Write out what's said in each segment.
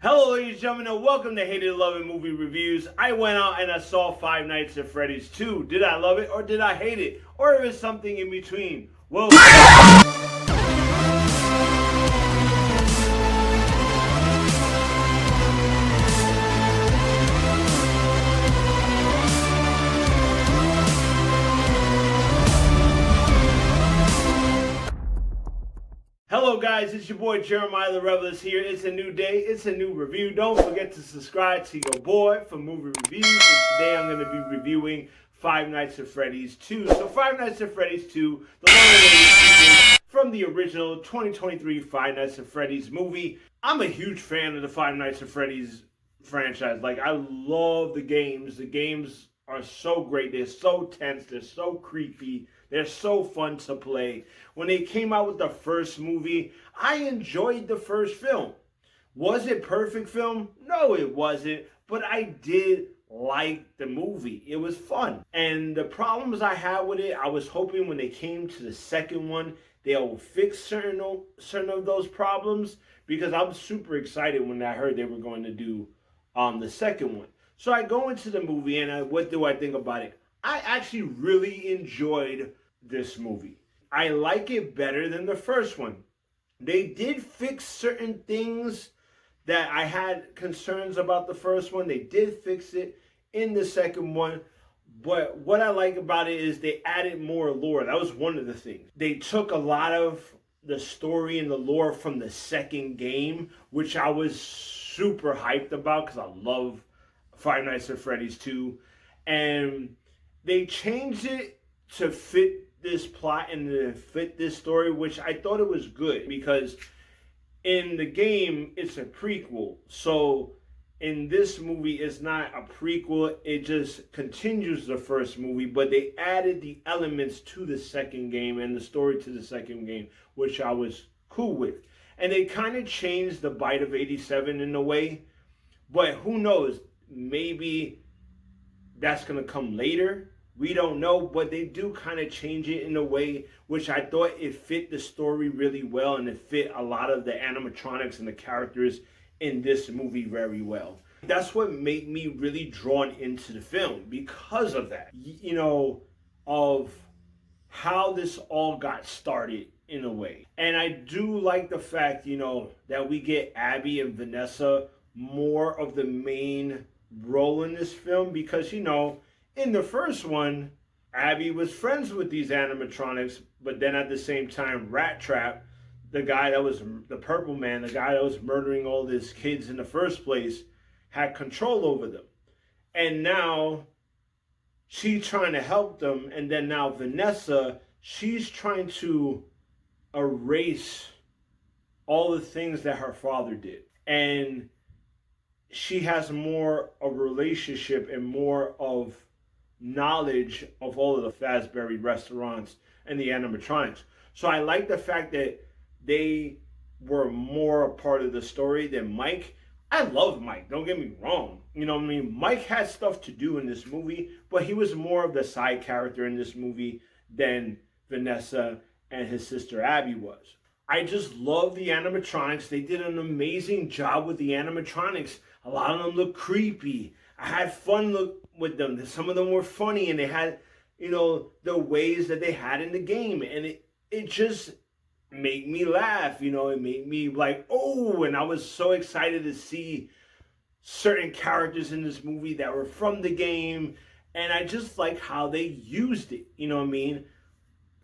Hello ladies and gentlemen, and welcome to Hated Loving Movie Reviews. I went out and I saw Five Nights at Freddy's 2. Did I love it or did I hate it? Or is it something in between? Well, hello guys, it's your boy Jeremiah The Revelous here. It's a new day, it's a new review. Don't forget to subscribe to your boy for movie reviews. And today I'm going to be reviewing Five Nights at Freddy's 2. So Five Nights at Freddy's 2, the long-awaited sequel from the original 2023 Five Nights at Freddy's movie. I'm a huge fan of the Five Nights at Freddy's franchise. Like, I love the games. The games are so great. They're so tense. They're so creepy. They're so fun to play. When they came out with the first movie, I enjoyed the first film. Was it perfect film? No, it wasn't. But I did like the movie. It was fun. And the problems I had with it, I was hoping when they came to the second one, they'll fix certain of those problems. Because I'm super excited when I heard they were going to do the second one. So I go into the movie and what do I think about it? I actually really enjoyed this movie. I like it better than the first one. They did fix certain things that I had concerns about the first one. They did fix it in the second one. But what I like about it is they added more lore. That was one of the things. They took a lot of the story and the lore from the second game, which I was super hyped about because I love Five Nights at Freddy's 2. And they changed it to fit this plot and to fit this story, which I thought it was good because in the game, it's a prequel. So in this movie, it's not a prequel. It just continues the first movie, but they added the elements to the second game and the story to the second game, which I was cool with. And they kind of changed the Bite of 87 in a way, but who knows? Maybe that's going to come later. We don't know, but they do kind of change it in a way which I thought it fit the story really well, and it fit a lot of the animatronics and the characters in this movie very well. That's what made me really drawn into the film because of that. You know, of how this all got started in a way. And I do like the fact, you know, that we get Abby and Vanessa more of the main role in this film because, you know, in the first one, Abby was friends with these animatronics, but then at the same time, Rat Trap, the guy that was the purple man, the guy that was murdering all these kids in the first place, had control over them. And now she's trying to help them, and then now Vanessa, she's trying to erase all the things that her father did. And she has more of a relationship and more of knowledge of all of the Fazbear restaurants and the animatronics. So I like the fact that they were more a part of the story than Mike. I love Mike, don't get me wrong. You know what I mean? Mike had stuff to do in this movie, but he was more of the side character in this movie than Vanessa and his sister Abby was. I just love the animatronics. They did an amazing job with the animatronics. A lot of them look creepy. I had fun with them. Some of them were funny, and they had, you know, the ways that they had in the game. And it just made me laugh. You know, it made me like, oh, and I was so excited to see certain characters in this movie that were from the game. And I just like how they used it. You know what I mean?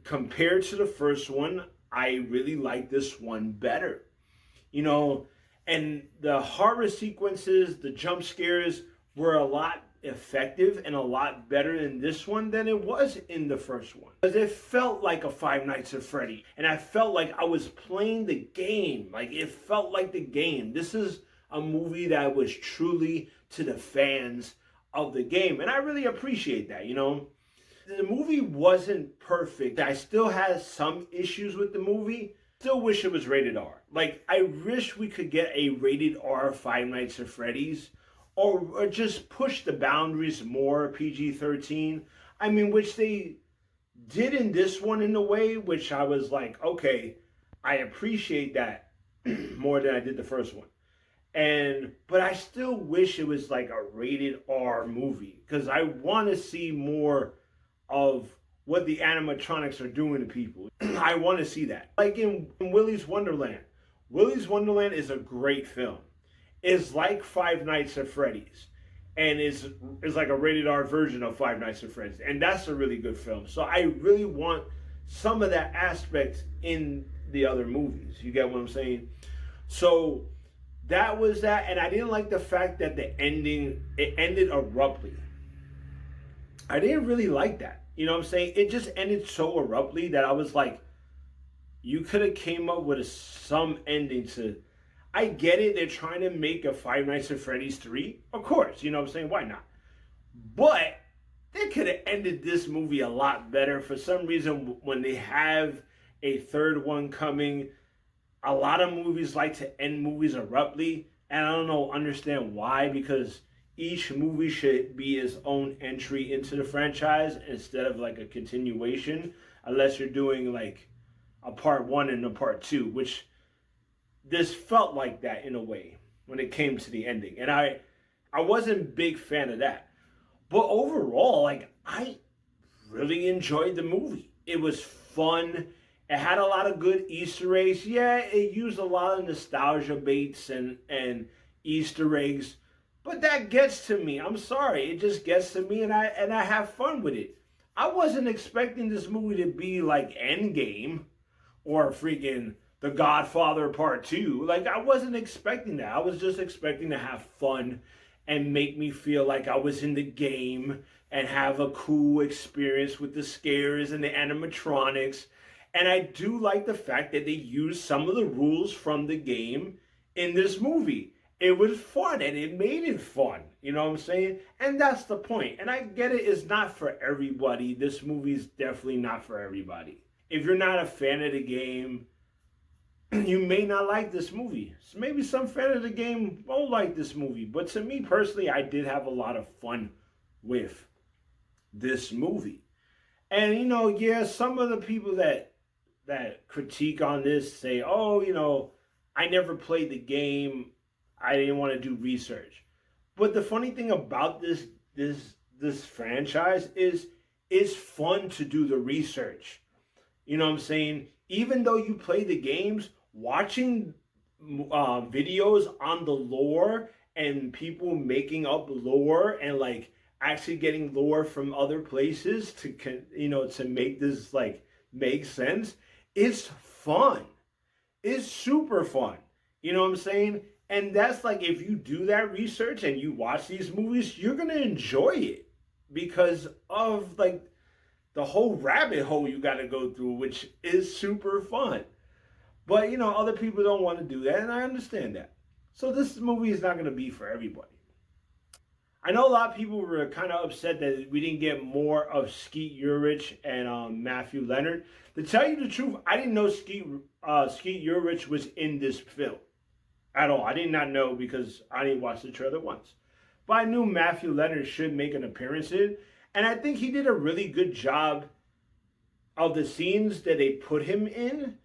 Compared to the first one, I really like this one better. You know, and the horror sequences, the jump scares were a lot effective and a lot better in this one than it was in the first one. Because it felt like a Five Nights at Freddy. And I felt like I was playing the game. Like, it felt like the game. This is a movie that was truly to the fans of the game. And I really appreciate that, you know. The movie wasn't perfect. I still had some issues with the movie. Still wish it was rated R. Like, I wish we could get a rated R Five Nights at Freddy's. Or just push the boundaries more, PG-13. I mean, which they did in this one in a way, which I was like, okay, I appreciate that more than I did the first one. But I still wish it was like a rated R movie, because I want to see more of what the animatronics are doing to people. I want to see that. Like in Willy's Wonderland. Willy's Wonderland is a great film. It's like Five Nights at Freddy's, and is like a rated R version of Five Nights at Freddy's, and that's a really good film. So I really want some of that aspect in the other movies. You get what I'm saying? So that was that, and I didn't like the fact that it ended abruptly. I didn't really like that. You know what I'm saying? It just ended so abruptly that I was like, you could have came up with some ending to. I get it. They're trying to make a Five Nights at Freddy's 3. Of course. You know what I'm saying? Why not? But they could have ended this movie a lot better. For some reason, when they have a third one coming, a lot of movies like to end movies abruptly. And I don't understand why, because each movie should be its own entry into the franchise instead of like a continuation, unless you're doing like a part 1 and a part 2, which this felt like that in a way when it came to the ending. And I wasn't a big fan of that. But overall, like, I really enjoyed the movie. It was fun. It had a lot of good Easter eggs. Yeah, it used a lot of nostalgia baits and Easter eggs. But that gets to me. I'm sorry. It just gets to me, and I have fun with it. I wasn't expecting this movie to be like Endgame or freaking The Godfather Part 2. Like, I wasn't expecting that. I was just expecting to have fun and make me feel like I was in the game and have a cool experience with the scares and the animatronics. And I do like the fact that they used some of the rules from the game in this movie. It was fun, and it made it fun. You know what I'm saying? And that's the point. And I get it, it's not for everybody. This movie's definitely not for everybody. If you're not a fan of the game, you may not like this movie. So maybe some fan of the game won't like this movie. But to me personally, I did have a lot of fun with this movie. And, you know, yeah, some of the people that critique on this say, oh, you know, I never played the game. I didn't want to do research. But the funny thing about this franchise is it's fun to do the research. You know what I'm saying? Even though you play the games, watching videos on the lore and people making up lore and like actually getting lore from other places to, you know, to make this like make sense, it's fun. It's super fun. You know what I'm saying? And that's like, if you do that research and you watch these movies, you're going to enjoy it because of like the whole rabbit hole you got to go through, which is super fun. But, you know, other people don't want to do that, and I understand that. So this movie is not going to be for everybody. I know a lot of people were kind of upset that we didn't get more of Skeet Ulrich and Matthew Leonard. To tell you the truth, I didn't know Skeet Ulrich was in this film at all. I did not know because I didn't watch the trailer once. But I knew Matthew Leonard should make an appearance in, and I think he did a really good job of the scenes that they put him in.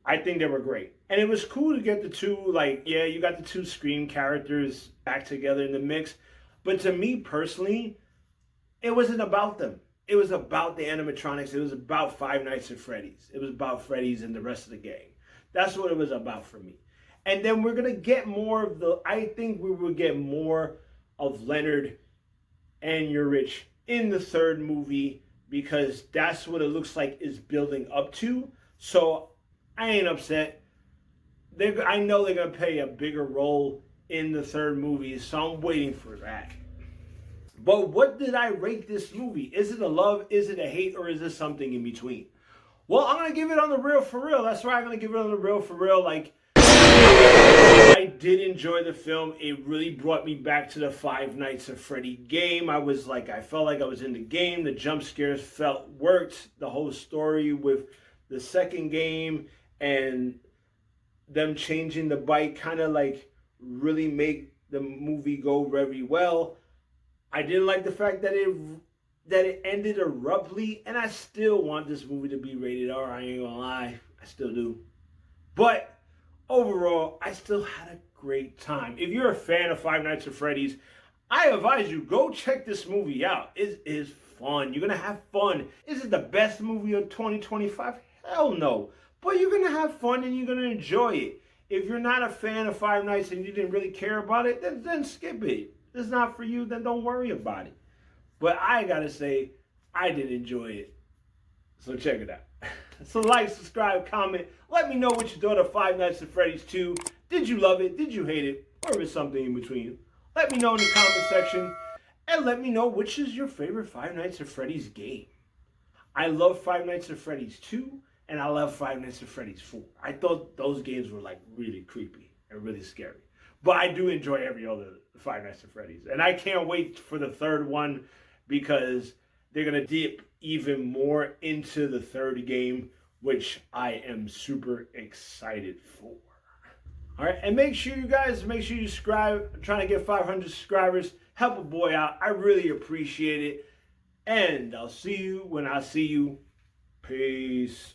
I think they were great. And it was cool to get the two, like, yeah, you got the two Scream characters back together in the mix. But to me personally, it wasn't about them. It was about the animatronics. It was about Five Nights at Freddy's. It was about Freddy's and the rest of the gang. That's what it was about for me. And then we're going to get more of I think we will get more of Leonard and Ulrich in the third movie because that's what it looks like is building up to. So I ain't upset. I know they're going to play a bigger role in the third movie, so I'm waiting for that. But what did I rate this movie? Is it a love, is it a hate, or is it something in between? Well, I'm going to give it on the real for real. That's right, I'm going to give it on the real for real. Like, I did enjoy the film. It really brought me back to the Five Nights at Freddy game. I felt like I was in the game. The jump scares worked. The whole story with the second game and them changing the bike kind of like really make the movie go very well. I didn't like the fact that it ended abruptly, and I still want this movie to be rated R. I ain't gonna lie, I still do. But overall, I still had a great time. If you're a fan of Five Nights at Freddy's, I advise you, go check this movie out. It is fun. You're going to have fun. Is it the best movie of 2025? Hell no. But you're going to have fun and you're going to enjoy it. If you're not a fan of Five Nights and you didn't really care about it, then skip it. If it's not for you, then don't worry about it. But I got to say, I did enjoy it. So check it out. So like, subscribe, comment. Let me know what you thought of Five Nights at Freddy's 2. Did you love it? Did you hate it? Or if it's something in between? Let me know in the comment section. And let me know which is your favorite Five Nights at Freddy's game. I love Five Nights at Freddy's 2. And I love Five Nights at Freddy's 4. I thought those games were like really creepy and really scary. But I do enjoy every other Five Nights at Freddy's. And I can't wait for the third one because they're going to dip even more into the third game, which I am super excited for. All right, and make sure you subscribe. I'm trying to get 500 subscribers. Help a boy out. I really appreciate it. And I'll see you when I see you. Peace.